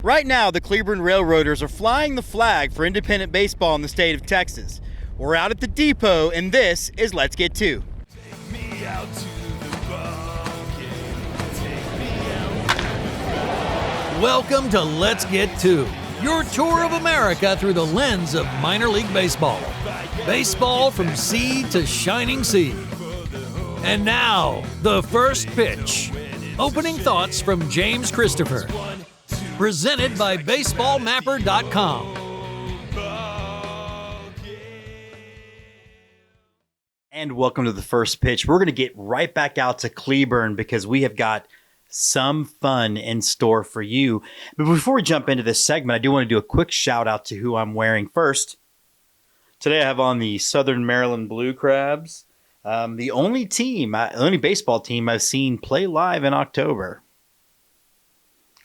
Right now, the Clebrune Railroaders are flying the flag for independent baseball in the state of Texas. We're out at the depot, and this is Let's Get To. Take me out to the ball game. Take me out. Welcome to Let's Get To, your tour of America through the lens of minor league baseball. Baseball from sea to shining sea. And now, the first pitch. Opening thoughts from James Christopher. Presented by BaseballMapper.com. And welcome to the first pitch. We're going to get right back out to Cleburne because we have got some fun in store for you. But before we jump into this segment, I do want to do a quick shout out to who I'm wearing first. Today I have on the Southern Maryland Blue Crabs, the only baseball team I've seen play live in October.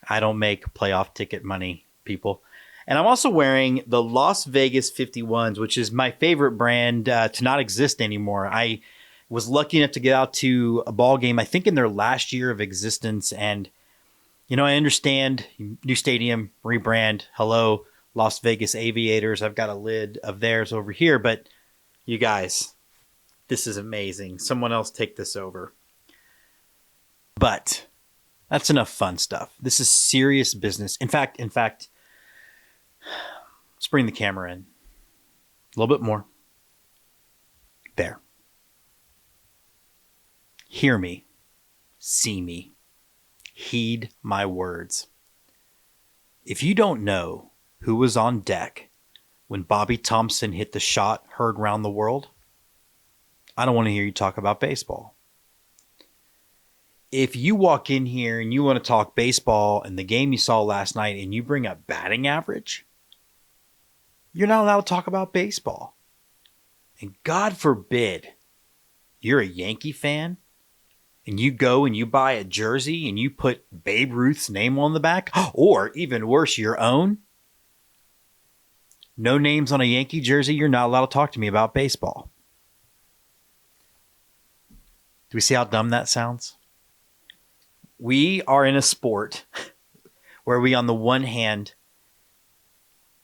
I don't make playoff ticket money, people. And I'm also wearing the Las Vegas 51s, which is my favorite brand to not exist anymore. I was lucky enough to get out to a ball game, I think in their last year of existence. And, you know, I understand new stadium, rebrand. Hello, Las Vegas Aviators. I've got a lid of theirs over here. But you guys, this is amazing. Someone else take this over. But that's enough fun stuff. This is serious business. In fact, let's bring the camera in. A little bit more. There. Hear me. See me. Heed my words. If you don't know who was on deck when Bobby Thompson hit the shot heard round the world, I don't want to hear you talk about baseball. If you walk in here and you want to talk baseball and the game you saw last night and you bring up batting average, you're not allowed to talk about baseball. And God forbid you're a Yankee fan and you go and you buy a jersey and you put Babe Ruth's name on the back, or even worse, your own. No names on a Yankee jersey, you're not allowed to talk to me about baseball. Do we see how dumb that sounds? We are in a sport where we, on the one hand,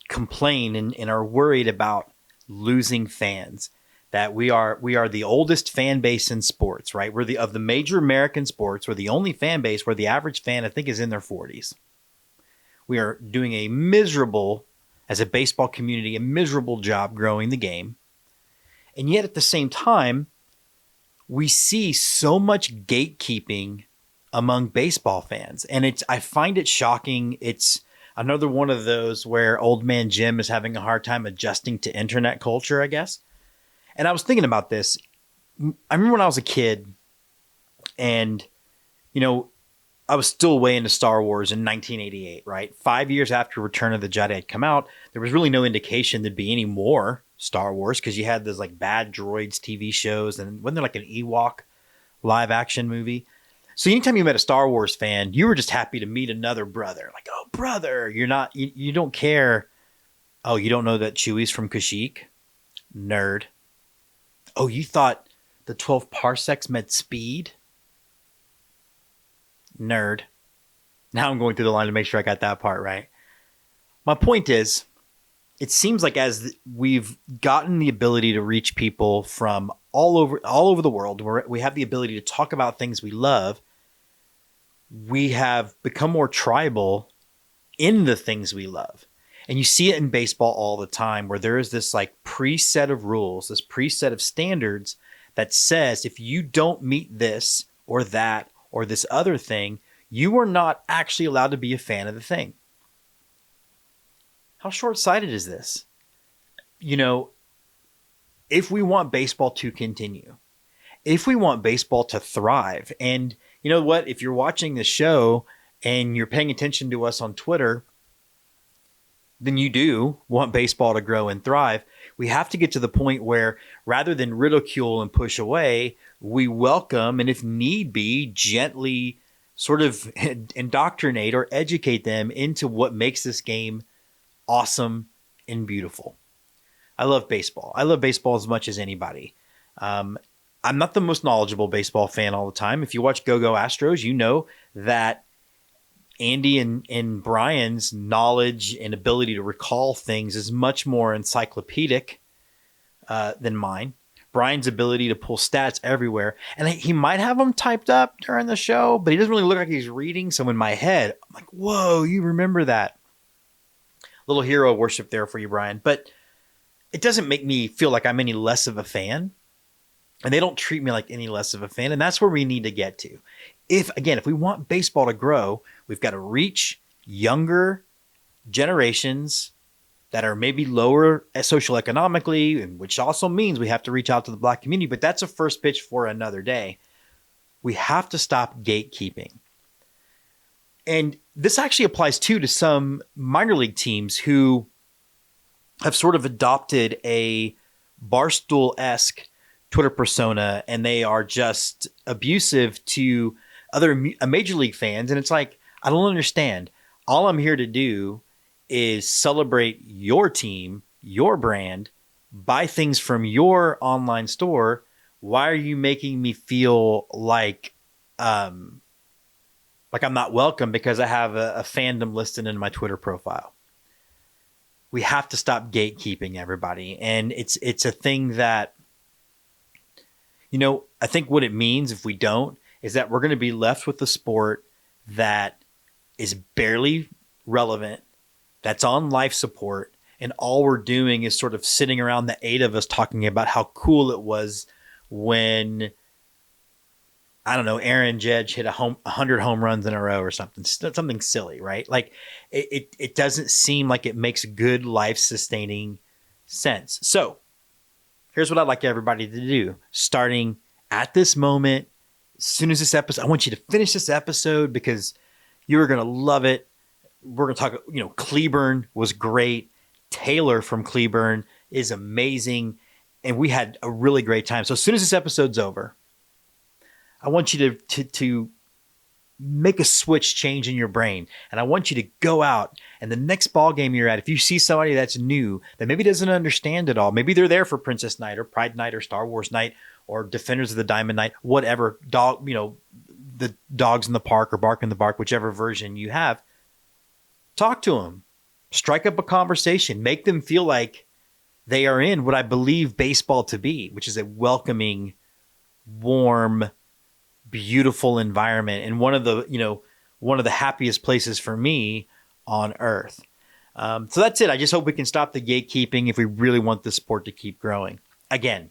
complain and are worried about losing fans. That we are the oldest fan base in sports, right? We're of the major American sports, we're the only fan base where the average fan, I think, is in their 40s. We are doing as a baseball community, a miserable job growing the game. And yet at the same time, we see so much gatekeeping among baseball fans. And I find it shocking. It's another one of those where old man Jim is having a hard time adjusting to internet culture, I guess. And I was thinking about this. I remember when I was a kid and, you know, I was still way into Star Wars in 1988, right? 5 years after Return of the Jedi had come out, there was really no indication there'd be any more Star Wars because you had those like Bad Droids TV shows, and wasn't there like an Ewok live action movie? So anytime you met a Star Wars fan, you were just happy to meet another brother. Like, oh, brother, you don't care. Oh, you don't know that Chewie's from Kashyyyk? Nerd. Oh, you thought the 12 parsecs meant speed? Nerd. Now I'm going through the line to make sure I got that part right. My point is, it seems like as we've gotten the ability to reach people from all over the world, where we have the ability to talk about things we love, we have become more tribal in the things we love. And you see it in baseball all the time where there is this like preset of rules, this preset of standards that says if you don't meet this or that or this other thing, you are not actually allowed to be a fan of the thing. How short-sighted is this? You know, if we want baseball to continue, if we want baseball to thrive, and you know what? If you're watching the show and you're paying attention to us on Twitter, then you do want baseball to grow and thrive. We have to get to the point where rather than ridicule and push away, we welcome and if need be, gently sort of indoctrinate or educate them into what makes this game awesome and beautiful. I love baseball. I love baseball as much as anybody. I'm not the most knowledgeable baseball fan all the time. If you watch Go Go Astros, you know that Andy and Brian's knowledge and ability to recall things is much more encyclopedic than mine. Brian's ability to pull stats everywhere. And he might have them typed up during the show, but he doesn't really look like he's reading. So in my head, I'm like, whoa, you remember that. Little hero worship there for you, Brian. But it doesn't make me feel like I'm any less of a fan. And they don't treat me like any less of a fan. And that's where we need to get to. If we want baseball to grow, we've got to reach younger generations that are maybe lower socioeconomically, and which also means we have to reach out to the Black community. But that's a first pitch for another day. We have to stop gatekeeping. And this actually applies too to some minor league teams who have sort of adopted a Barstool-esque Twitter persona, and they are just abusive to other major league fans. And it's like, I don't understand. All I'm here to do is celebrate your team, your brand, buy things from your online store. Why are you making me feel like I'm not welcome because I have a fandom listed in my Twitter profile? We have to stop gatekeeping, everybody. And it's a thing that, I think what it means if we don't is that we're going to be left with a sport that is barely relevant, that's on life support, and all we're doing is sort of sitting around, the 8 of us, talking about how cool it was when, I don't know, Aaron Judge hit 100 home runs in a row or something silly, right? Like it doesn't seem like it makes good life sustaining sense. So here's what I'd like everybody to do. Starting at this moment, as soon as this episode, I want you to finish this episode because you're going to love it. We're going to talk, Cleburne was great. Taylor from Cleburne is amazing. And we had a really great time. So as soon as this episode's over, I want you to make a switch change in your brain. And I want you to go out, and the next ball game you're at, if you see somebody that's new that maybe doesn't understand it all, maybe they're there for Princess Night or Pride Night or Star Wars Night or Defenders of the Diamond Night, whatever, the Dogs in the Park or Bark in the Bark, whichever version you have, talk to them, strike up a conversation, make them feel like they are in what I believe baseball to be, which is a welcoming, warm, beautiful environment, and one of the happiest places for me on earth. So that's it. I just hope we can stop the gatekeeping if we really want the sport to keep growing. Again,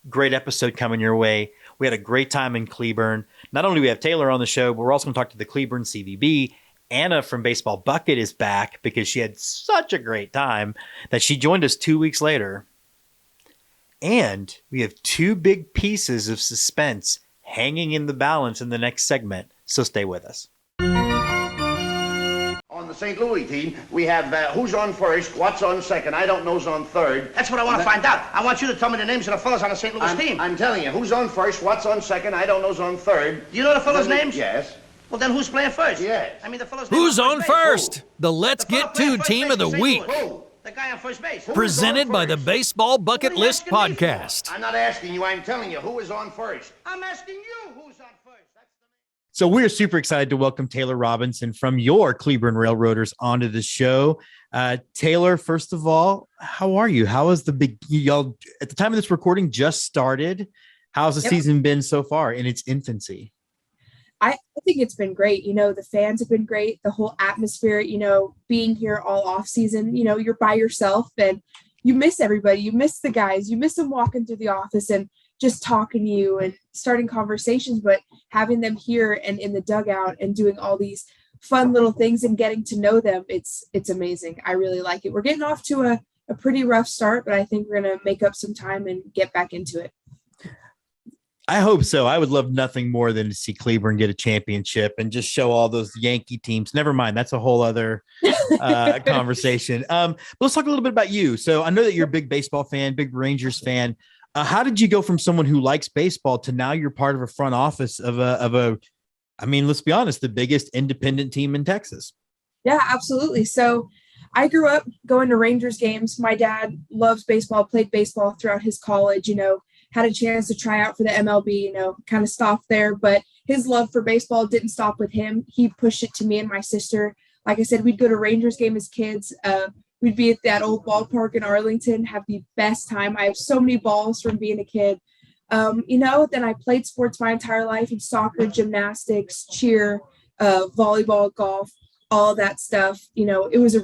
great episode coming your way. We had a great time in Cleburne. Not only do we have Taylor on the show, but we're also going to talk to the Cleburne CVB. Anna from Baseball Bucket is back because she had such a great time that she joined us 2 weeks later. And we have 2 big pieces of suspense hanging in the balance in the next segment. So stay with us. On the St. Louis team, we have who's on first, what's on second, I don't know's on third. That's what I want to find out. I want you to tell me the names of the fellas on the St. Louis team. I'm telling you, who's on first, what's on second, I don't know's on third. Do you know the fellas' names? Yes. Well, then who's playing first? Yes. I mean, the fellas' Who's on base. first? Who? The Let's Get To Team of the Week. Who? The guy on first base. Presented by the Baseball Bucket List Podcast. I'm not asking you, I'm telling you, who is on first? I'm asking you who's on first. So we're super excited to welcome Taylor Robinson from your Cleburne Railroaders onto the show. Taylor, first of all, how are you? How is y'all at the time of this recording just started? How's the season been so far in its infancy? I think it's been great. The fans have been great. The whole atmosphere, being here all off season, you're by yourself and you miss everybody. You miss the guys. You miss them walking through the office and just talking to you and starting conversations, but having them here and in the dugout and doing all these fun little things and getting to know them, it's amazing. I really like it. We're getting off to a pretty rough start, but I think we're going to make up some time and get back into it. I hope so. I would love nothing more than to see Cleburne get a championship and just show all those Yankee teams. Never mind. That's a whole other conversation. But let's talk a little bit about you. So I know that you're a big baseball fan, big Rangers fan. How did you go from someone who likes baseball to now you're part of a front office of a, let's be honest, the biggest independent team in Texas? Yeah, absolutely. So I grew up going to Rangers games. My dad loves baseball, played baseball throughout his college, had a chance to try out for the MLB, kind of stopped there, but his love for baseball didn't stop with him. He pushed it to me and my sister. Like I said, we'd go to Rangers game as kids. We'd be at that old ballpark in Arlington, have the best time. I have so many balls from being a kid. Then I played sports my entire life, in soccer, gymnastics, cheer, volleyball, golf, all that stuff. It was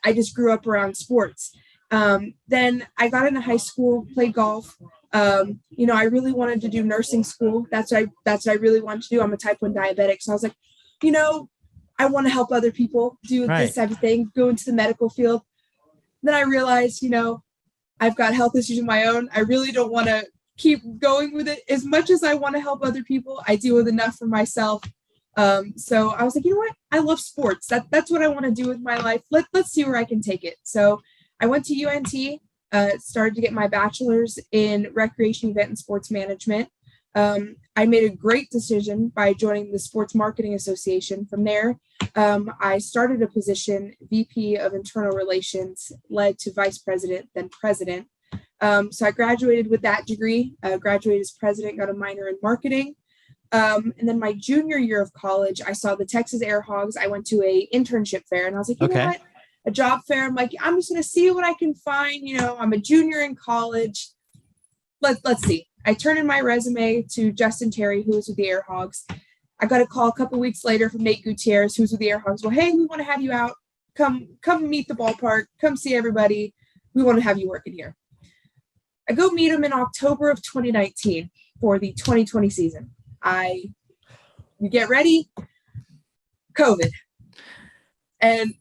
I just grew up around sports. Then I got into high school, played golf. I really wanted to do nursing school. That's what I really wanted to do. I'm a type 1 diabetic. So I was like, I want to help other people do this type of thing, go into the medical field. Then I realized, I've got health issues of my own. I really don't want to keep going with it. As much as I want to help other people, I deal with enough for myself. So I was like, you know what? I love sports. That's what I want to do with my life. Let's see where I can take it. So I went to UNT, started to get my bachelor's in recreation, event, and sports management. I made a great decision by joining the Sports Marketing Association. From there, I started a position, VP of Internal Relations, led to vice president, then president. So I graduated with that degree, graduated as president, got a minor in marketing. And then my junior year of college, I saw the Texas Air Hogs. I went to a internship fair, and I was like, you know what? A job fair. I'm like, I'm just going to see what I can find. I'm a junior in college. Let's see. I turned in my resume to Justin Terry, who was with the Air Hogs. I got a call a couple weeks later from Nate Gutierrez, who's with the Air Hogs. Well, hey, we want to have you out. Come meet the ballpark. Come see everybody. We want to have you working here. I go meet him in October of 2019 for the 2020 season. You get ready, COVID. And,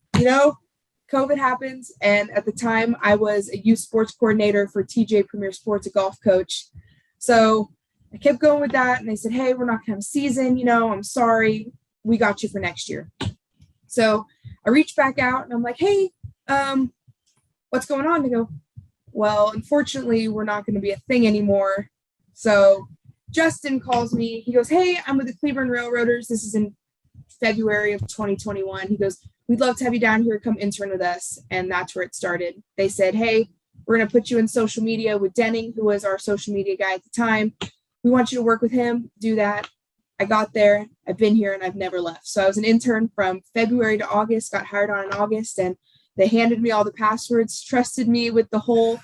COVID happens. And at the time, I was a youth sports coordinator for TJ Premier Sports, a golf coach. So I kept going with that. And they said, hey, we're not going to have a season. I'm sorry. We got you for next year. So I reached back out and I'm like, hey, what's going on? They go, well, unfortunately, we're not going to be a thing anymore. So Justin calls me. He goes, hey, I'm with the Cleburne Railroaders. This is in February of 2021. He goes, we'd love to have you down here, come intern with us. And that's where it started. They said, hey, we're going to put you in social media with Denning, who was our social media guy at the time. We want you to work with him, do that. I got there. I've been here and I've never left. So I was an intern from February to August, got hired on in August, and they handed me all the passwords, trusted me with the whole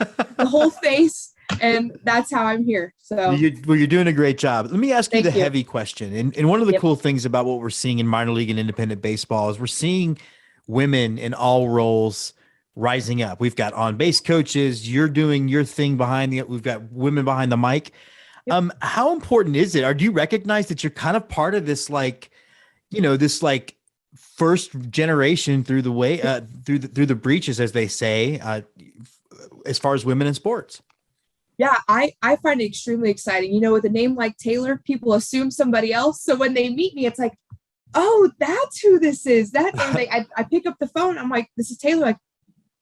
face. And that's how I'm here. So you're doing a great job. Let me ask you Thank the you. heavy question. And one of the cool things about what we're seeing in minor league and independent baseball is we're seeing women in all roles rising up. We've got on-base coaches. You're doing your thing we've got women behind the mic. How important is it? Or do you recognize that you're kind of part of this, this first generation through the way, through the breaches, as they say, as far as women in sports? Yeah, I find it extremely exciting. With a name like Taylor, people assume somebody else. So when they meet me, it's like, oh, that's who this is. I pick up the phone. I'm like, this is Taylor. Like,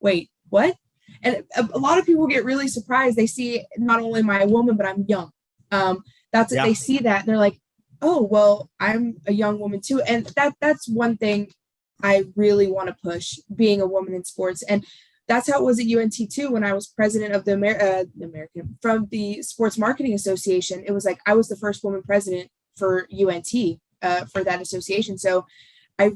wait, what? And a lot of people get really surprised. They see not only am I a woman, but I'm young. They see that and they're like, oh, well, I'm a young woman too. And that's one thing I really want to push, being a woman in sports. And that's how it was at UNT too. When I was president of from the Sports Marketing Association, it was like I was the first woman president for UNT for that association. So I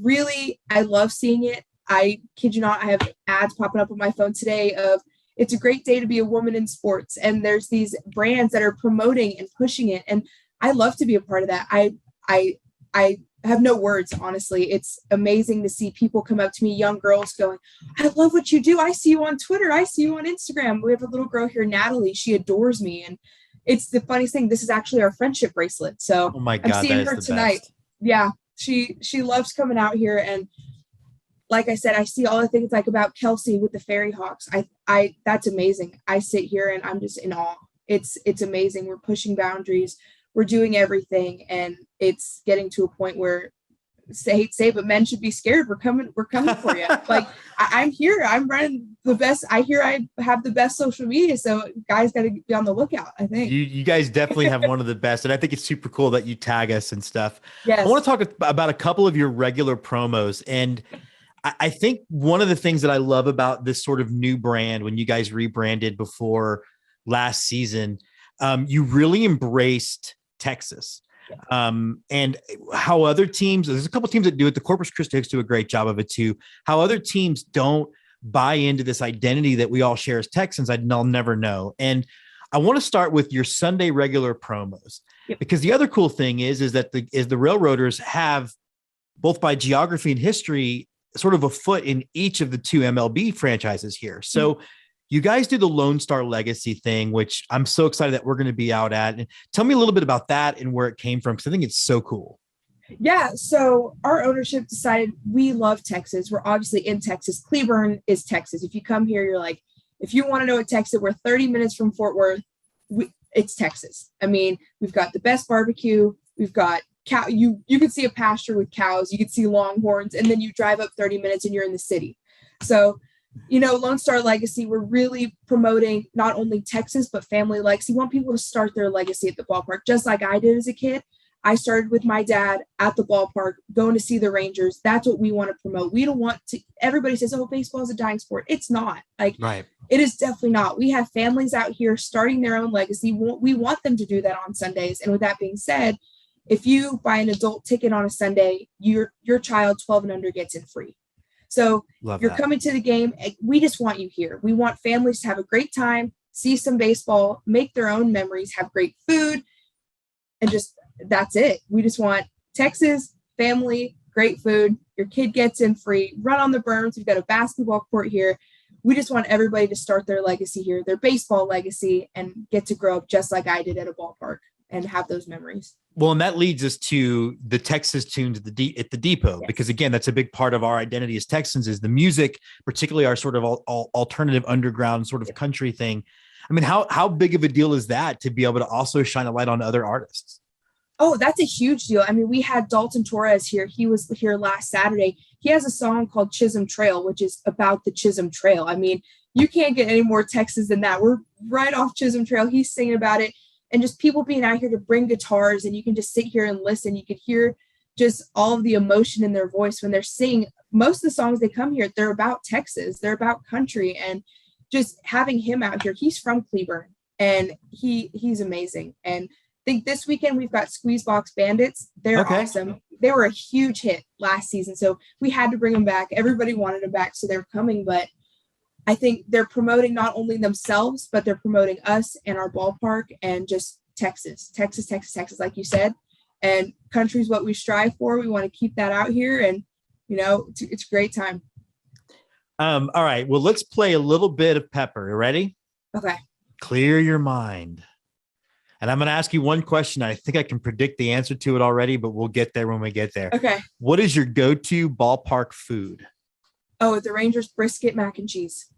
love seeing it. I kid you not, I have ads popping up on my phone today of it's a great day to be a woman in sports. And there's these brands that are promoting and pushing it. And I love to be a part of that. I have no words, honestly. It's amazing to see people come up to me, young girls going, I love what you do. I see you on Twitter. I see you on Instagram. We have a little girl here, Natalie. She adores me. And it's the funniest thing. This is actually our friendship bracelet. So oh my God, I'm seeing her tonight. Best. Yeah. She loves coming out here. And like I said, I see all the things like about Kelsey with the Fairy Hawks. That's amazing. I sit here and I'm just in awe. It's amazing. We're pushing boundaries. We're doing everything, and it's getting to a point where but men should be scared. We're coming for you. Like I'm here. I'm running the best. I hear I have the best social media. So guys got to be on the lookout. I think you guys definitely have one of the best. And I think it's super cool that you tag us and stuff. Yes. I want to talk about a couple of your regular promos. And I think one of the things that I love about this sort of new brand, when you guys rebranded before last season, you really embraced Texas. And how other teams, there's a couple teams that do it. The Corpus Christi Hicks do a great job of it too. How other teams don't buy into this identity that we all share as Texans, I'll never know. And I want to start with your Sunday regular promos, because the other cool thing is that the Railroaders have, both by geography and history, sort of a foot in each of the two MLB franchises here. So you guys do the Lone Star Legacy thing, which I'm so excited that we're going to be out at. And tell me a little bit about that and where it came from, because I think it's so cool. Yeah. So our ownership decided we love Texas. We're obviously in Texas. Cleburne is Texas. If you come here, you're like, if you want to know what Texas, we're 30 minutes from Fort Worth. It's Texas. I mean, we've got the best barbecue. We've got cow. You could see a pasture with cows. You could see longhorns, and then you drive up 30 minutes and you're in the city. So, Lone Star Legacy, we're really promoting not only Texas, but family legacy. We want people to start their legacy at the ballpark, just like I did as a kid. I started with my dad at the ballpark, going to see the Rangers. That's what we want to promote. We don't want to, everybody says, oh, baseball is a dying sport. It's not. Right. It is definitely not. We have families out here starting their own legacy. We want them to do that on Sundays. And with that being said, if you buy an adult ticket on a Sunday, your child 12 and under gets in free. So you're coming to the game. We just want you here. We want families to have a great time, see some baseball, make their own memories, have great food, and just that's it. We just want Texas, family, great food. Your kid gets in free, run on the berms. We've got a basketball court here. We just want everybody to start their legacy here, their baseball legacy, and get to grow up just like I did at a ballpark and have those memories. Well, and that leads us to the Texas tunes at the depot, because again, that's a big part of our identity as Texans is the music, particularly our sort of alternative underground sort of country thing. I mean, how big of a deal is that to be able to also shine a light on other artists? Oh, that's a huge deal. I mean, we had Dalton Torres here. He was here last Saturday. He has a song called Chisholm Trail, which is about the Chisholm Trail. I mean, you can't get any more Texas than that. We're right off Chisholm Trail. He's singing about it. And just people being out here to bring guitars, and you can just sit here and listen. You could hear just all of the emotion in their voice when they're singing. Most of the songs they come here, they're about Texas. They're about country. And just having him out here, he's from Cleburne, and he's amazing. And I think this weekend we've got Squeezebox Bandits. They're awesome. They were a huge hit last season, so we had to bring them back. Everybody wanted them back, so they're coming. But I think they're promoting not only themselves, but they're promoting us and our ballpark and just Texas, like you said. And country is what we strive for. We want to keep that out here, and it's a great time. All right. Well, let's play a little bit of Pepper. You ready? Okay. Clear your mind. And I'm going to ask you one question. I think I can predict the answer to it already, but we'll get there when we get there. Okay. What is your go-to ballpark food? Oh, at the Rangers, brisket, mac and cheese.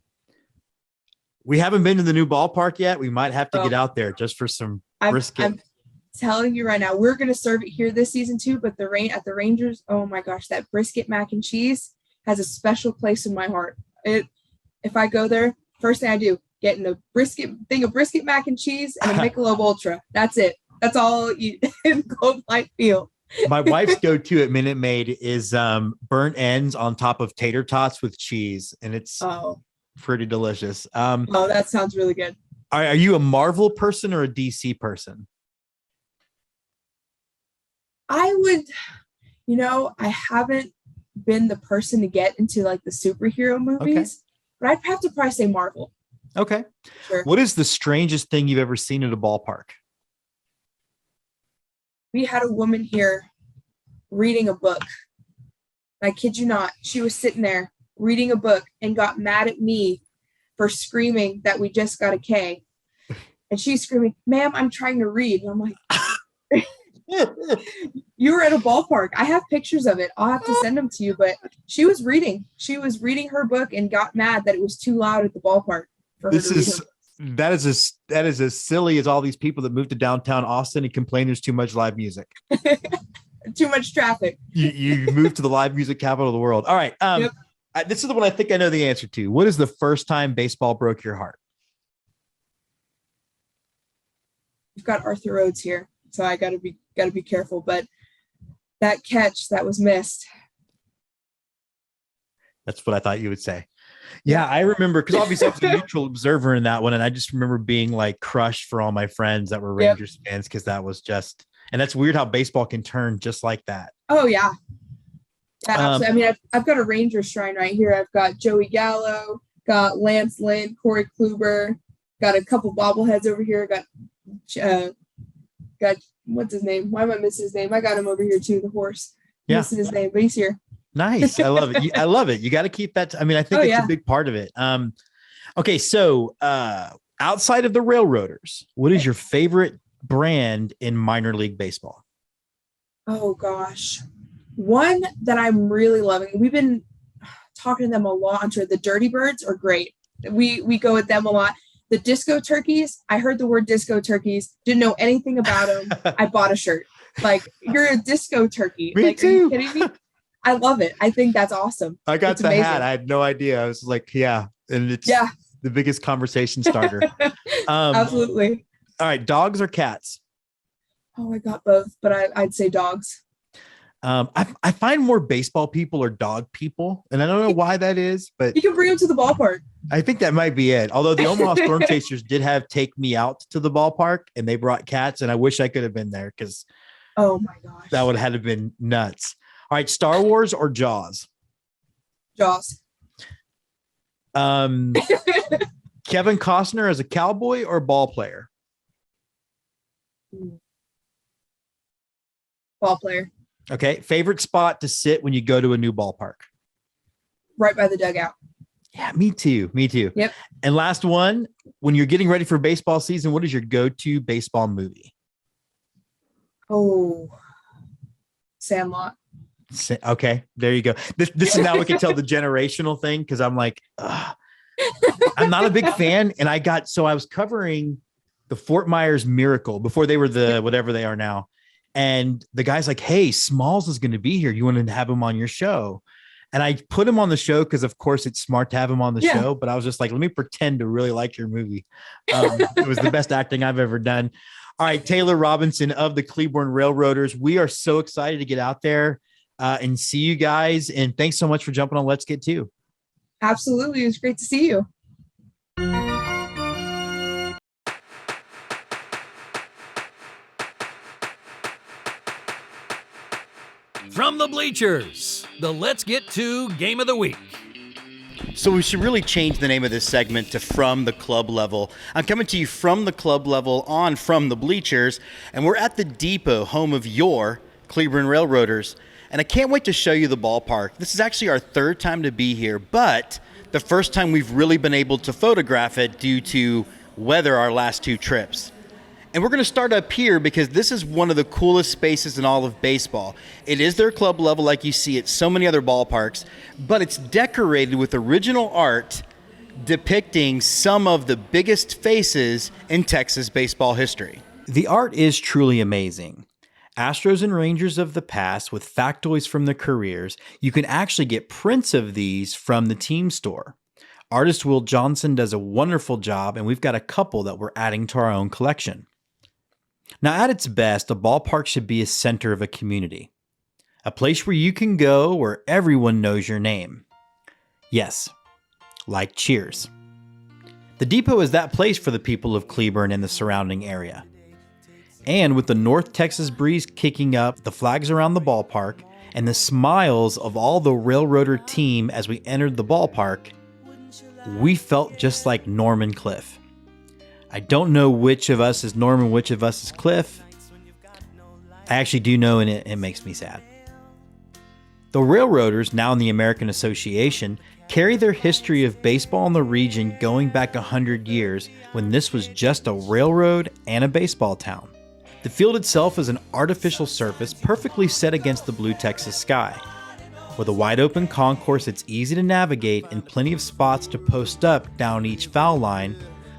We haven't been to the new ballpark yet. We might have to get out there just for some brisket. I'm telling you right now, we're going to serve it here this season too. But at the Rangers, oh my gosh, that brisket, mac and cheese has a special place in my heart. If I go there, first thing I do, getting a thing of brisket mac and cheese and a Michelob Ultra. That's it. That's all I'll eat in Globe Life Field. My wife's go-to at Minute Maid is burnt ends on top of tater tots with cheese, and it's pretty delicious. That sounds really good. Are you a Marvel person or a DC person? I would, I haven't been the person to get into like the superhero movies, but I'd have to probably say Marvel. Okay. Sure. What is the strangest thing you've ever seen at a ballpark? We had a woman here reading a book. I kid you not. She was sitting there reading a book and got mad at me for screaming that we just got a K. And she's screaming, "Ma'am, I'm trying to read." And I'm like, you were at a ballpark. I have pictures of it. I'll have to send them to you. But she was reading. She was reading her book and got mad that it was too loud at the ballpark. That is as silly as all these people that moved to downtown Austin and complain there's too much live music. Too much traffic. You moved to the live music capital of the world. All right. This is the one I think I know the answer to. What is the first time baseball broke your heart? We've got Arthur Rhodes here, so I gotta be careful. But that catch that was missed. That's what I thought you would say. Yeah, I remember, because obviously I was a neutral observer in that one, and I just remember being like crushed for all my friends that were Rangers fans, because that was just, And that's weird how baseball can turn just like that. Oh yeah. Yeah, absolutely. I mean, I've got a Ranger shrine right here. I've got Joey Gallo, got Lance Lynn, Corey Kluber, got a couple bobbleheads over here. Got what's his name? Why am I missing his name? I got him over here too. The horse. Yeah. Missing his name, but he's here. Nice. I love it. I love it. You got to keep that. I mean, I think it's a big part of it. Okay. So outside of the Railroaders, what is your favorite brand in minor league baseball? Oh gosh. One that I'm really loving. We've been talking to them a lot on Twitter. The Dirty Birds are great. We go with them a lot. The Disco Turkeys. I heard the word Disco Turkeys. Didn't know anything about them. I bought a shirt. Like, you're a disco turkey. Me like, too. Are you kidding me? I love it. I think that's awesome. I got it's the amazing. hat. I had no idea. I was like, yeah. And it's the biggest conversation starter. Absolutely. All right. Dogs or cats? Oh, I got both, but I'd say dogs. I find more baseball people are dog people, and I don't know why that is, but you can bring them to the ballpark. I think that might be it. Although the Omaha Storm Chasers did have take me out to the ballpark, and they brought cats, and I wish I could have been there because oh my gosh, that would have had to been nuts. All right, Star Wars or Jaws? Jaws. Kevin Costner as a cowboy or ball player? Ball player. Okay. Favorite spot to sit when you go to a new ballpark? Right by the dugout. Yeah, me too. Me too. Yep. And last one, when you're getting ready for baseball season, what is your go-to baseball movie? Oh, Sandlot. Okay, there you go. This is now we can tell the generational thing, because I'm like, I'm not a big fan. And I was covering the Fort Myers Miracle before they were the whatever they are now. And the guy's like, hey, Smalls is going to be here. You want to have him on your show? And I put him on the show because, of course, it's smart to have him on the show. But I was just like, let me pretend to really like your movie. It was the best acting I've ever done. All right, Taylor Robinson of the Cleburne Railroaders. We are so excited to get out there and see you guys. And thanks so much for jumping on Let's Get To. Absolutely. It was great to see you. From the bleachers, the Let's Get To Game of the Week. So we should really change the name of this segment to From the Club Level. I'm coming to you from the club level on From the Bleachers, and we're at the Depot, home of your Cleburne Railroaders. And I can't wait to show you the ballpark. This is actually our third time to be here, but the first time we've really been able to photograph it due to weather our last two trips. And we're going to start up here because this is one of the coolest spaces in all of baseball. It is their club level like you see at so many other ballparks, but it's decorated with original art depicting some of the biggest faces in Texas baseball history. The art is truly amazing. Astros and Rangers of the past with factoids from their careers. You can actually get prints of these from the team store. Artist Will Johnson does a wonderful job, and we've got a couple that we're adding to our own collection. Now, at its best, a ballpark should be a center of a community, a place where you can go where everyone knows your name. Yes, like Cheers. The Depot is that place for the people of Cleburne and the surrounding area. And with the North Texas breeze kicking up, the flags around the ballpark, and the smiles of all the Railroader team as we entered the ballpark, we felt just like Norman Cliff. I don't know which of us is Norman, which of us is Cliff. I actually do know, and it makes me sad. The Railroaders, now in the American Association, carry their history of baseball in the region going back 100 years when this was just a railroad and a baseball town. The field itself is an artificial surface perfectly set against the blue Texas sky. With a wide open concourse that's easy to navigate and plenty of spots to post up down each foul line,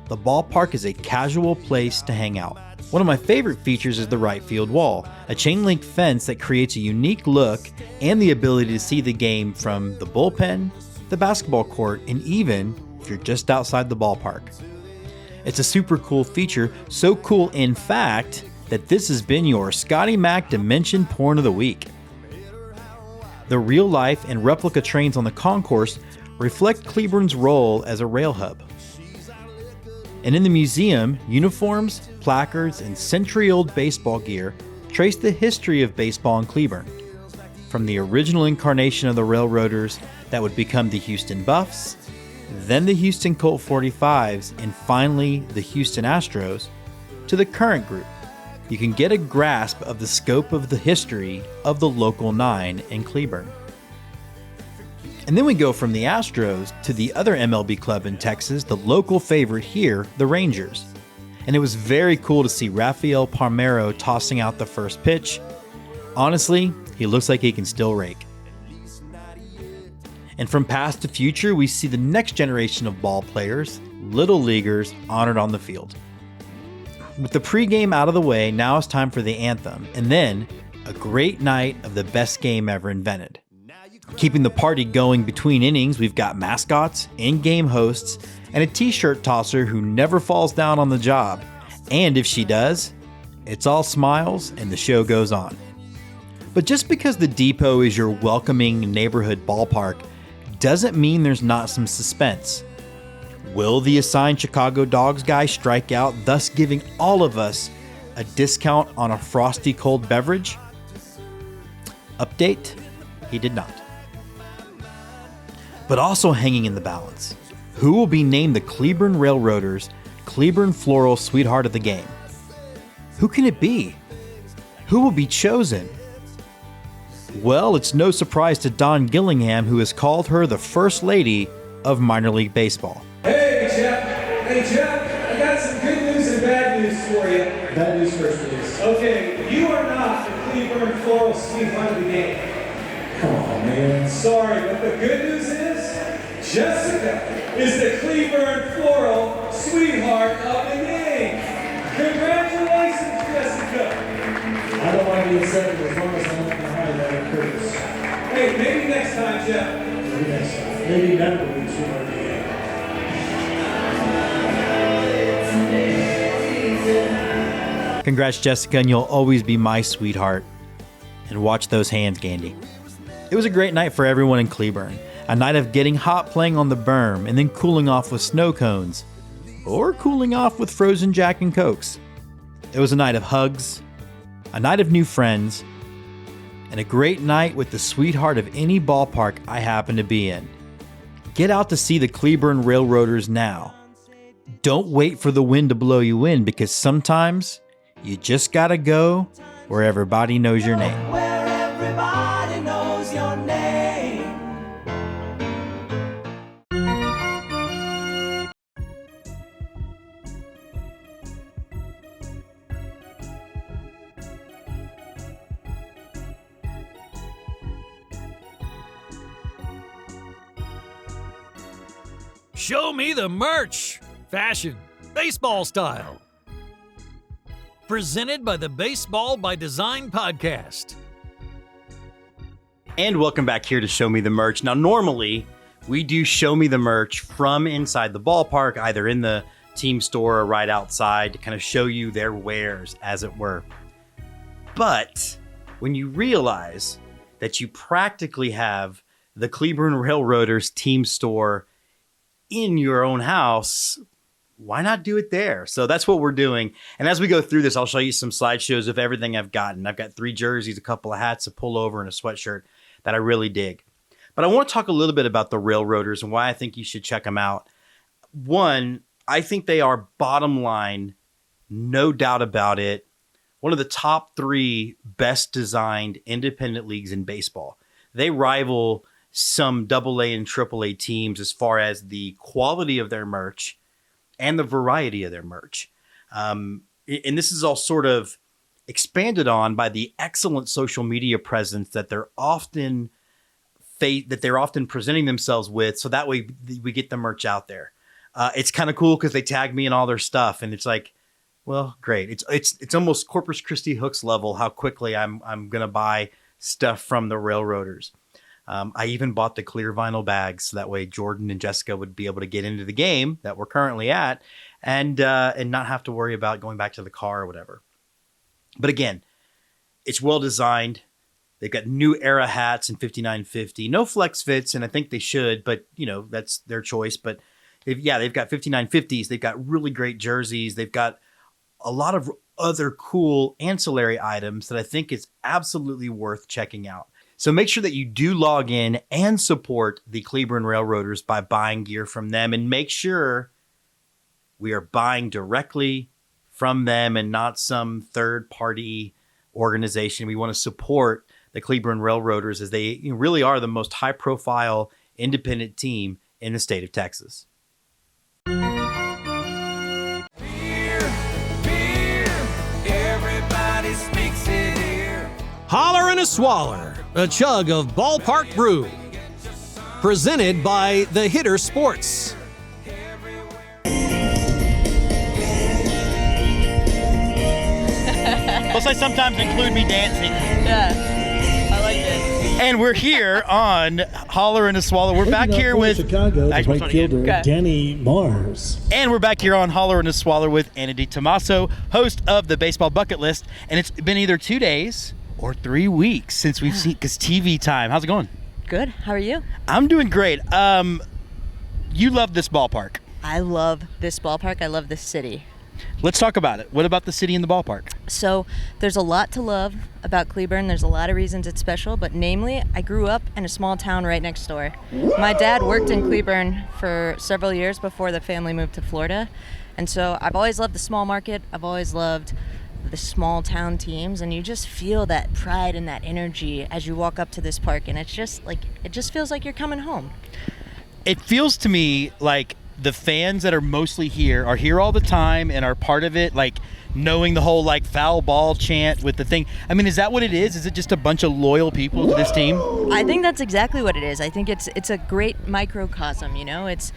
the ballpark is a casual place to hang out. One of my favorite features is the right field wall, a chain link fence that creates a unique look and the ability to see the game from the bullpen, the basketball court, and even if you're just outside the ballpark. It's a super cool feature, so cool in fact that this has been your Scotty Mac Dimension Porn of the Week. The real life and replica trains on the concourse reflect Cleburne's role as a rail hub. And in the museum, uniforms, placards, and century-old baseball gear trace the history of baseball in Cleburne, from the original incarnation of the Railroaders that would become the Houston Buffs, then the Houston Colt 45s, and finally the Houston Astros, to the current group. You can get a grasp of the scope of the history of the local 9 in Cleburne. And then we go from the Astros to the other MLB club in Texas, the local favorite here, the Rangers. And it was very cool to see Rafael Palmeiro tossing out the first pitch. Honestly, he looks like he can still rake. And from past to future, we see the next generation of ball players, little leaguers, honored on the field. With the pregame out of the way, now it's time for the anthem, and then a great night of the best game ever invented. Keeping the party going between innings, we've got mascots, in-game hosts, and a t-shirt tosser who never falls down on the job. And if she does, it's all smiles and the show goes on. But just because the Depot is your welcoming neighborhood ballpark doesn't mean there's not some suspense. Will the assigned Chicago Dogs guy strike out, thus giving all of us a discount on a frosty cold beverage? Update, he did not. But also hanging in the balance, who will be named the Cleburne Railroaders Cleburne Floral Sweetheart of the Game? Who can it be? Who will be chosen? Well, it's no surprise to Don Gillingham, who has called her the First Lady of minor league baseball. Hey, Jeff, I got some good news and bad news for you. Bad news first, please. Okay, you are not the Cleburne Floral Sweetheart of the Game. Come on, man. Sorry, but the good news is Jessica is the Cleburne Floral Sweetheart of the Game. Congratulations, Jessica. I don't want to be upset as long as I'm not behind that occurs. Hey, maybe next time, Jeff. Maybe next time. Maybe never will be Sweetheart of the Game. Congrats, Jessica, and you'll always be my sweetheart. And watch those hands, Gandy. It was a great night for everyone in Cleburne. A night of getting hot playing on the berm and then cooling off with snow cones. Or cooling off with frozen Jack and Cokes. It was a night of hugs, a night of new friends, and a great night with the sweetheart of any ballpark I happen to be in. Get out to see the Cleburne Railroaders now. Don't wait for the wind to blow you in, because sometimes you just gotta go where everybody knows your name. Where everybody knows your name. Show me the merch. Fashion, baseball style. Presented by the Baseball by Design podcast. And welcome back here to Show Me the Merch. Now, normally, we do Show Me the Merch from inside the ballpark, either in the team store or right outside, to kind of show you their wares, as it were. But when you realize that you practically have the Cleburne Railroaders team store in your own house, why not do it there? So that's what we're doing. And as we go through this, I'll show you some slideshows of everything I've gotten. I've got 3 jerseys, a couple of hats, a pullover, and a sweatshirt that I really dig. But I want to talk a little bit about the Railroaders and why I think you should check them out. One, I think they are bottom line, no doubt about it, one of the top 3 best designed independent leagues in baseball. They rival some AA and AAA teams as far as the quality of their merch and the variety of their merch. And this is all sort of expanded on by the excellent social media presence that they're often presenting themselves with. So that way we get the merch out there. It's kind of cool because they tag me in all their stuff, and it's like, well, great. It's almost Corpus Christi Hooks level how quickly I'm gonna buy stuff from the Railroaders. I even bought the clear vinyl bags so that way Jordan and Jessica would be able to get into the game that we're currently at and not have to worry about going back to the car or whatever. But again, it's well designed. They've got new era hats in 5950. No flex fits, and I think they should, but that's their choice. But they've got 5950s. They've got really great jerseys. They've got a lot of other cool ancillary items that I think is absolutely worth checking out. So make sure that you do log in and support the Cleburne Railroaders by buying gear from them, and make sure we are buying directly from them and not some third-party organization. We want to support the Cleburne Railroaders, as they really are the most high-profile independent team in the state of Texas. Everybody speaks it here. Holler and a Swaller, a chug of Ballpark Brew. Presented by The Hitter Sports. Plus, I sometimes include me dancing. Yeah, I like it. And we're here on Holler and a Swaller. We're back here with Chicago, the right fielder, Danny Mars. And we're back here on Holler and a Swaller with Anna DiTomaso, host of the Baseball Bucket List. And it's been either 2 days or 3 weeks since we've seen, because TV time. How's it going? Good. How are you? I'm doing great. You love this ballpark. I love this ballpark. I love this city. Let's talk about it. What about the city and the ballpark? So there's a lot to love about Cleburne. There's a lot of reasons it's special, but namely, I grew up in a small town right next door. My dad worked in Cleburne for several years before the family moved to Florida. And so I've always loved the small market. I've always loved the small town teams, and you just feel that pride and that energy as you walk up to this park, and it's just like, it just feels like you're coming home. It feels to me like the fans that are mostly here are here all the time and are part of it, like knowing the whole like foul ball chant with the thing. I mean, is that what it is? Is it just a bunch of loyal people to this team? I think that's exactly what it is. I think it's a great microcosm, you know? It's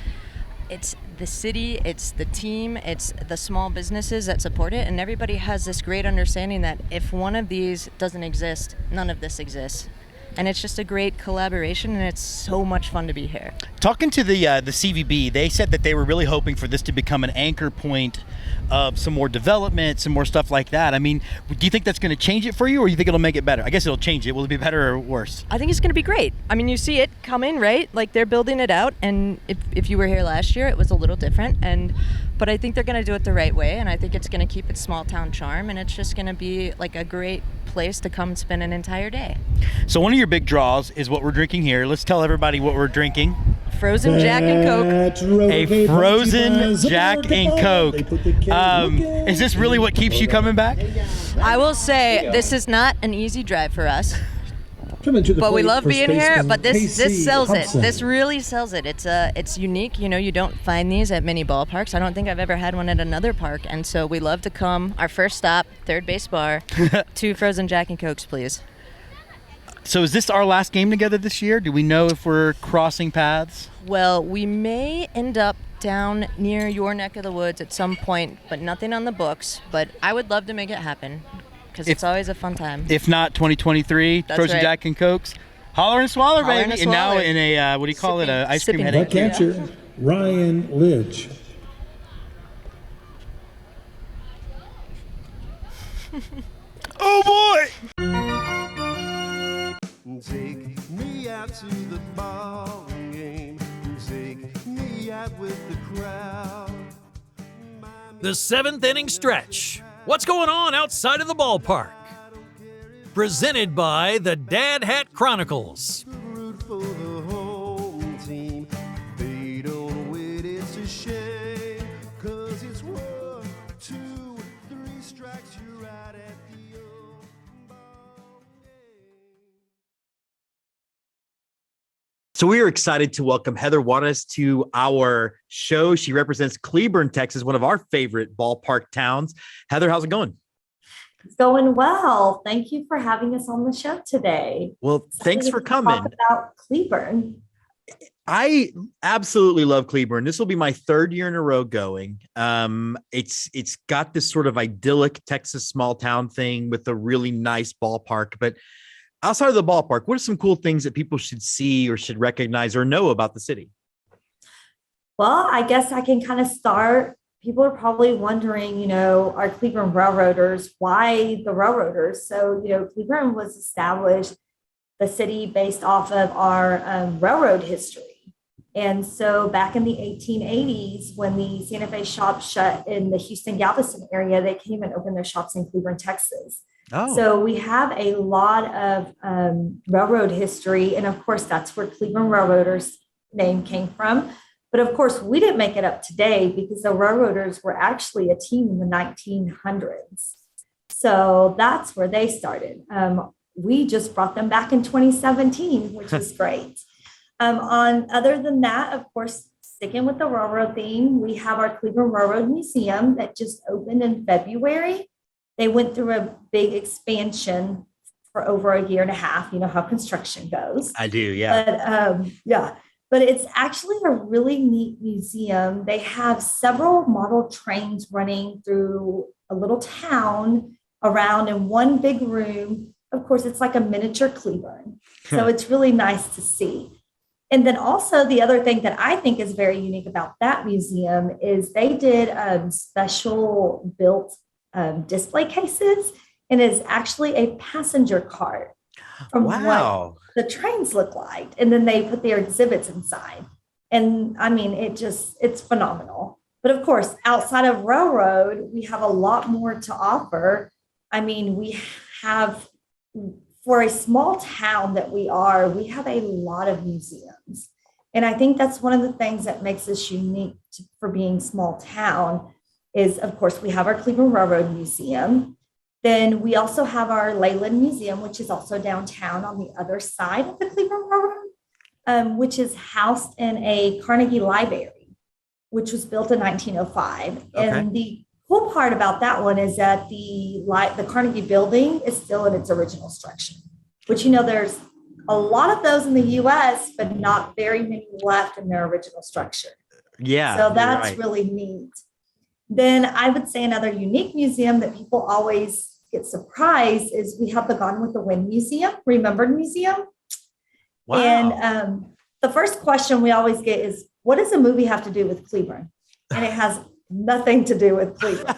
the city, it's the team, it's the small businesses that support it, and everybody has this great understanding that if one of these doesn't exist, none of this exists. And it's just a great collaboration, and it's so much fun to be here. Talking to the CVB, they said that they were really hoping for this to become an anchor point of some more development, some more stuff like that. I mean, do you think that's going to change it for you, or do you think it'll make it better? I guess it'll change it. Will it be better or worse? I think it's going to be great. I mean, you see it coming, right? Like, they're building it out, and if you were here last year, it was a little different. But I think they're going to do it the right way, and I think it's going to keep its small town charm, and it's just going to be like a great place to come spend an entire day. So one of your big draws is what we're drinking here. Let's tell everybody what we're drinking. Frozen Jack and Coke. A frozen Jack and Coke. Is this really what keeps you coming back? I will say this is not an easy drive for us. But we love being here, but this sells it. This really sells it. It's unique. You know, you don't find these at many ballparks. I don't think I've ever had one at another park. And so we love to come, our first stop, third base bar, 2 frozen Jack and Cokes, please. So is this our last game together this year? Do we know if we're crossing paths? Well, we may end up down near your neck of the woods at some point, but nothing on the books. But I would love to make it happen, because it's always a fun time. If not 2023, That's frozen right. Jack and Cokes. Holler and Swaller, Holler baby. and And now Swaller. in a, what do you call it, a ice cream Sipping. headache? Catcher, Ryan Lidge. Oh boy! Take me out to the ball game. Take me out with the crowd. The 7th inning stretch. What's going on outside of the ballpark? Presented by the Dad Hat Chronicles. Root for the home team. They don't win, it's a shame. 'Cause it's 1, 2, 3 strikes, you're out at the old ball game. So we are excited to welcome Heather Juarez to our show. She represents Cleburne, Texas, one of our favorite ballpark towns. Heather, how's it going? It's going well. Thank you for having us on the show today. Well, thanks for Excited to coming. Talk about Cleburne. I absolutely love Cleburne. This will be my 3rd year in a row going. It's got this sort of idyllic Texas small town thing with a really nice ballpark. But outside of the ballpark, what are some cool things that people should see or should recognize or know about the city? Well, I guess I can kind of start. People are probably wondering, you know, our Cleburne Railroaders, why the Railroaders? So, you know, Cleburne was established, the city, based off of our railroad history. And so back in the 1880s, when the Santa Fe shops shut in the Houston Galveston area, they came and opened their shops in Cleburne, Texas. Oh. So we have a lot of railroad history. And of course, that's where Cleburne Railroaders name came from. But of course, we didn't make it up today because the Railroaders were actually a team in the 1900s. So that's where they started. We just brought them back in 2017, which is great. Other than that, of course, sticking with the railroad theme, we have our Cleburne Railroad Museum that just opened in February. They went through a big expansion for over a year and a half. You know how construction goes. I do, yeah. But it's actually a really neat museum. They have several model trains running through a little town around in one big room. Of course, it's like a miniature Cleburne. So it's really nice to see. And then also the other thing that I think is very unique about that museum is they did special built display cases, and it's actually a passenger cart from what the trains look like. And then they put their exhibits inside. And I mean, it's phenomenal. But of course, outside of railroad, we have a lot more to offer. I mean, we have, for a small town that we have a lot of museums. And I think that's one of the things that makes us unique for being small town is, of course, we have our Cleburne Railroad Museum. Then we also have our Leyland Museum, which is also downtown on the other side of the Cleburne Railroad, which is housed in a Carnegie Library, which was built in 1905. Okay. And the cool part about that one is that the Carnegie building is still in its original structure, which, you know, there's a lot of those in the U.S., but not very many left in their original structure. Yeah. So that's really neat. Then I would say another unique museum that people always get surprised is we have the Gone with the Wind Museum, Remembered Museum. Wow. And the first question we always get is, what does a movie have to do with Cleburne? And it has nothing to do with Cleburne.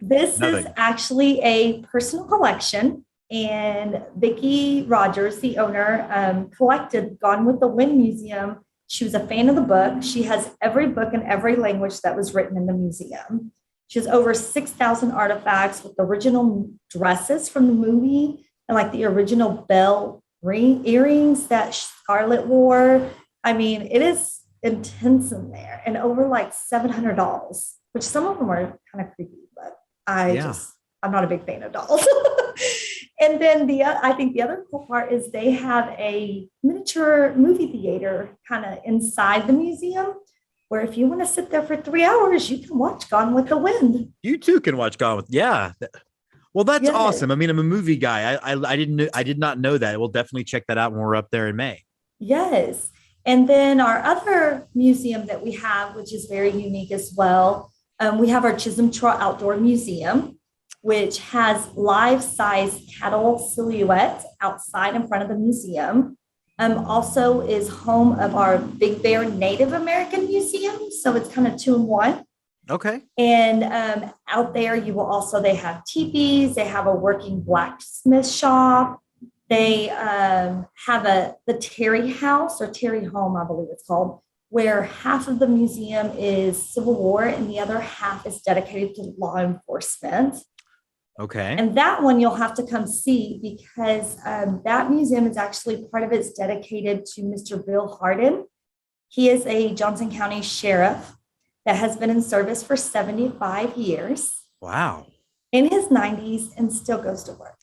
This is actually a personal collection, and Vicki Rogers, the owner, collected Gone with the Wind Museum. She was a fan of the book. She has every book in every language that was written in the museum. She has over 6,000 artifacts with original dresses from the movie and like the original bell earrings that Scarlett wore. I mean, it is intense in there, and over like $700 dolls, which some of them are kind of creepy, but I'm not a big fan of dolls. And then I think the other cool part is they have a miniature movie theater kind of inside the museum, where if you want to sit there for 3 hours, you can watch Gone with the Wind. You too can watch Gone with, Well, that's awesome. I mean, I'm a movie guy. I did not know that. We'll definitely check that out when we're up there in May. Yes. And then our other museum that we have, which is very unique as well, we have our Chisholm Trail Outdoor Museum, which has life-size cattle silhouettes outside in front of the museum. Also is home of our Big Bear Native American Museum. So it's kind of 2 in 1. Okay. And out there, they have teepees, they have a working blacksmith shop. They have the Terry House, or Terry Home, I believe it's called, where half of the museum is Civil War and the other half is dedicated to law enforcement. Okay. And that one you'll have to come see, because that museum is actually part of it's dedicated to Mr. Bill Hardin. He is a Johnson County sheriff that has been in service for 75 years. Wow. In his 90s and still goes to work.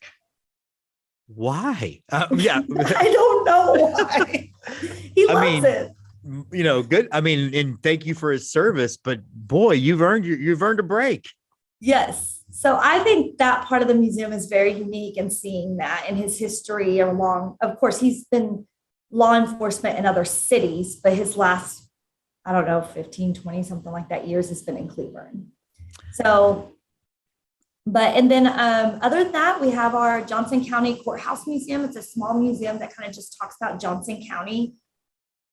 Why? I don't know why. He loves it. You know, good. I mean, and thank you for his service, but boy, you've earned a break. Yes. So I think that part of the museum is very unique, and seeing that in his history along, of course, he's been law enforcement in other cities, but his last, 15, 20, something like that years has been in Cleburne. So, and then other than that, we have our Johnson County Courthouse Museum. It's a small museum that kind of just talks about Johnson County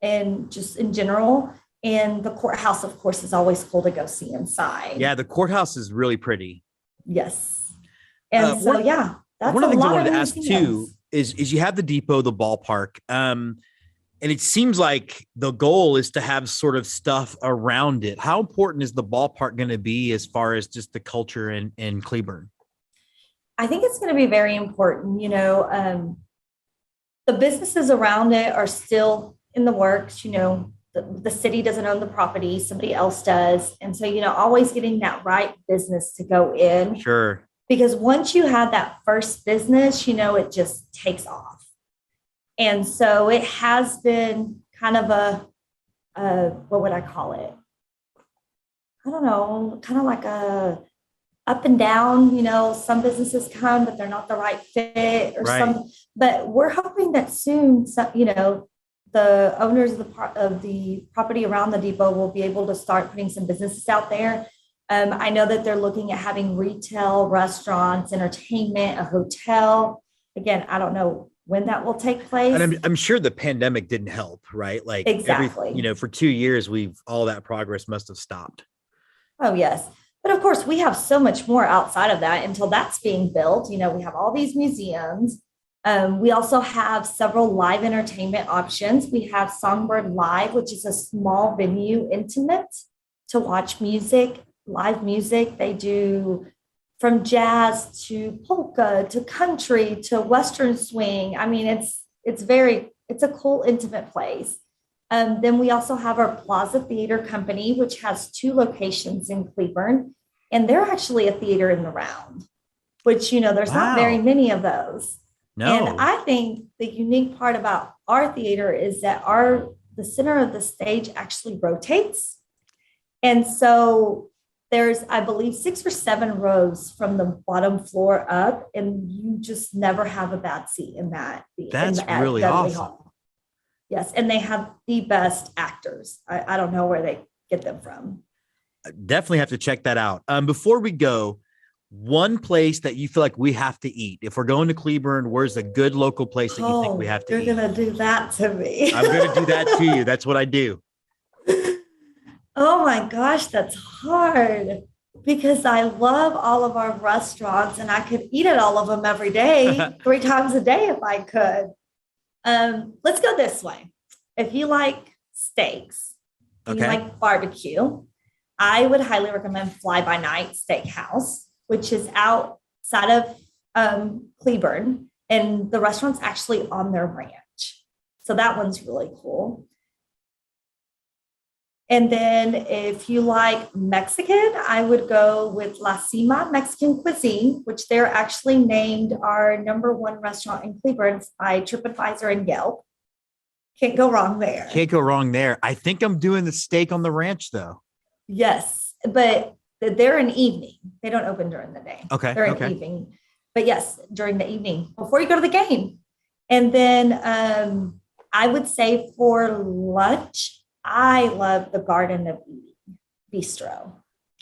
and just in general. And the courthouse, of course, is always cool to go see inside. Yeah, the courthouse is really pretty. Yes. And that's one of the things I wanted to ask museums. too is you have the depot, the ballpark. And it seems like the goal is to have sort of stuff around it. How important is the ballpark going to be as far as just the culture in Cleburne? I think it's going to be very important. The businesses around it are still in the works. The city doesn't own the property, somebody else does. And so, always getting that right business to go in. Sure. Because once you have that first business, it just takes off. And so it has been kind of what would I call it? I don't know, kind of like a up and down, some businesses come, but they're not the right fit or something. But we're hoping that soon, the owners of the property around the depot will be able to start putting some businesses out there. I know that they're looking at having retail, restaurants, entertainment, a hotel. Again, I don't know when that will take place. And I'm sure the pandemic didn't help, right? Like exactly. For 2 years, all that progress must have stopped. Oh, yes. But of course, we have so much more outside of that until that's being built. We have all these museums. We also have several live entertainment options. We have Songbird Live, which is a small venue, intimate, to watch music, live music. They do from jazz to polka to country to Western swing. I mean, it's a cool, intimate place. Then we also have our Plaza Theater Company, which has 2 locations in Cleburne, and they're actually a theater in the round, which, there's not very many of those. No. And I think the unique part about our theater is that the center of the stage actually rotates. And so there's, I believe, 6 or 7 rows from the bottom floor up, and you just never have a bad seat in that. That's really awesome. Hall. Yes, and they have the best actors. I don't know where they get them from. Definitely have to check that out. Before we go, one place that you feel like we have to eat. If we're going to Cleburne, where's a good local place that you think we have to eat? You're going to do that to me. I'm going to do that to you. That's what I do. Oh my gosh, that's hard because I love all of our restaurants and I could eat at all of them every day, 3 times a day if I could. Let's go this way. If you like steaks, you like barbecue, I would highly recommend Fly by Night Steakhouse, which is outside of Cleburne, and the restaurant's actually on their ranch. So that one's really cool. And then if you like Mexican, I would go with La Cima Mexican Cuisine, which they're actually named our #1 restaurant in Cleburne by TripAdvisor and Yelp. Can't go wrong there. Can't go wrong there. I think I'm doing the steak on the ranch, though. Yes, but they're an evening. They don't open during the day. Okay. They're an evening. But yes, during the evening, before you go to the game. And then I would say for lunch, I love the Garden of Eden Bistro.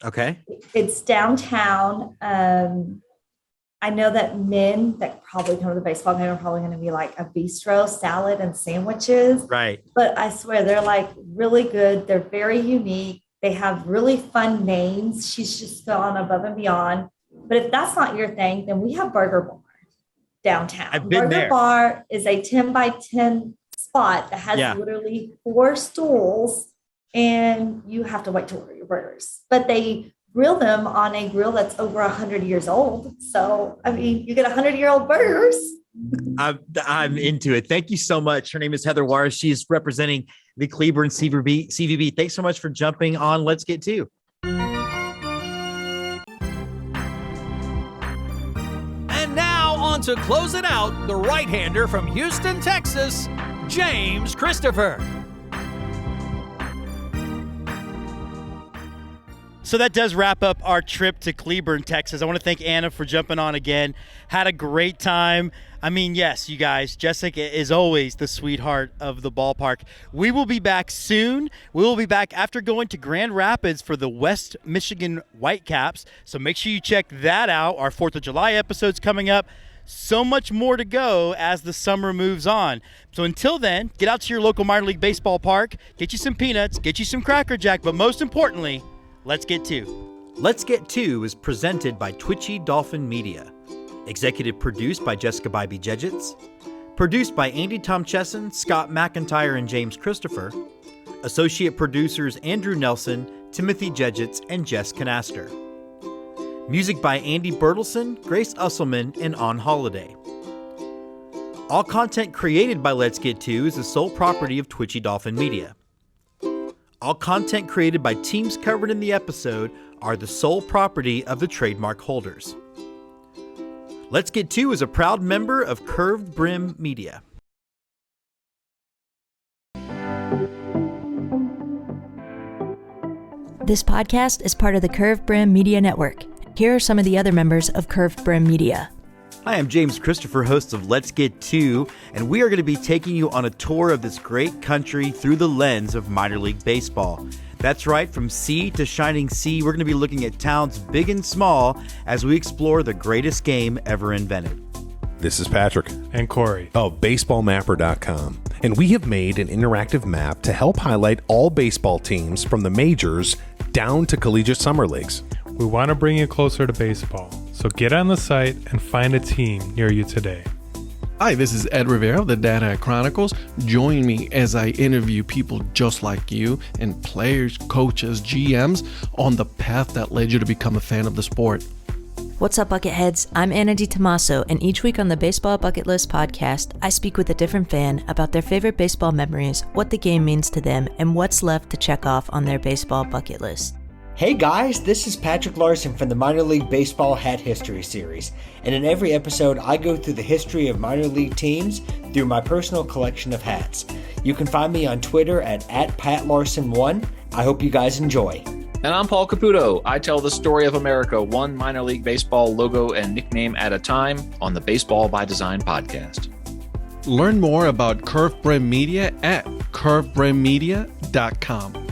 Okay. It's downtown. I know that men that probably come to the baseball game are probably going to be like a bistro, salad, and sandwiches. Right. But I swear they're like really good. They're very unique. They have really fun names. She's just gone above and beyond. But if that's not your thing, then we have Burger Bar downtown. I've been Burger there. Bar is a 10 by 10 spot that has literally 4 stools, and you have to wait to order your burgers. But they grill them on a grill that's over 100 years old. So, I mean, you get 100-year-old burgers. I'm into it. Thank you so much. Her name is Heather Juarez. She's representing the Cleburne CVB. Thanks so much for jumping on Let's Get To. And now on to close it out, the right-hander from Houston, Texas, James Christopher. So that does wrap up our trip to Cleburne, Texas. I want to thank Anna for jumping on again. Had a great time. I mean, yes, you guys, Jessica is always the sweetheart of the ballpark. We will be back soon. We will be back after going to Grand Rapids for the West Michigan Whitecaps. So make sure you check that out. Our 4th of July episode's coming up. So much more to go as the summer moves on. So until then, get out to your local minor league baseball park, get you some peanuts, get you some Cracker Jack, but most importantly, Let's Get To. Let's Get To is presented by Twitchy Dolphin Media. Executive produced by Jessica Bybee Jedgetts. Produced by Andy Tom Chesson, Scott McIntyre, and James Christopher. Associate producers Andrew Nelson, Timothy Jedgetts, and Jess Canaster. Music by Andy Bertelson, Grace Usselman, and On Holiday. All content created by Let's Get To is the sole property of Twitchy Dolphin Media. All content created by teams covered in the episode are the sole property of the trademark holders. Let's Get To is a proud member of Curved Brim Media. This podcast is part of the Curved Brim Media Network. Here are some of the other members of Curved Brim Media. Hi, I'm James Christopher, host of Let's Get To, and we are going to be taking you on a tour of this great country through the lens of minor league baseball. That's right, from sea to shining sea, we're going to be looking at towns big and small as we explore the greatest game ever invented. This is Patrick and Corey of BaseballMapper.com, and we have made an interactive map to help highlight all baseball teams from the majors down to collegiate summer leagues. We want to bring you closer to baseball, so get on the site and find a team near you today. Hi, this is Ed Rivera of the Data Chronicles. Join me as I interview people just like you and players, coaches, GMs on the path that led you to become a fan of the sport. What's up, Bucketheads? I'm Anna DiTomaso, and each week on the Baseball Bucket List podcast, I speak with a different fan about their favorite baseball memories, what the game means to them, and what's left to check off on their baseball bucket list. Hey guys, this is Patrick Larson from the Minor League Baseball Hat History Series, and in every episode I go through the history of minor league teams through my personal collection of hats. You can find me on Twitter at @PatLarson1. I hope you guys enjoy. And I'm Paul Caputo. I tell the story of America one minor league baseball logo and nickname at a time on the Baseball by Design podcast. Learn more about Curved Brim Media at curvedbrimmedia.com.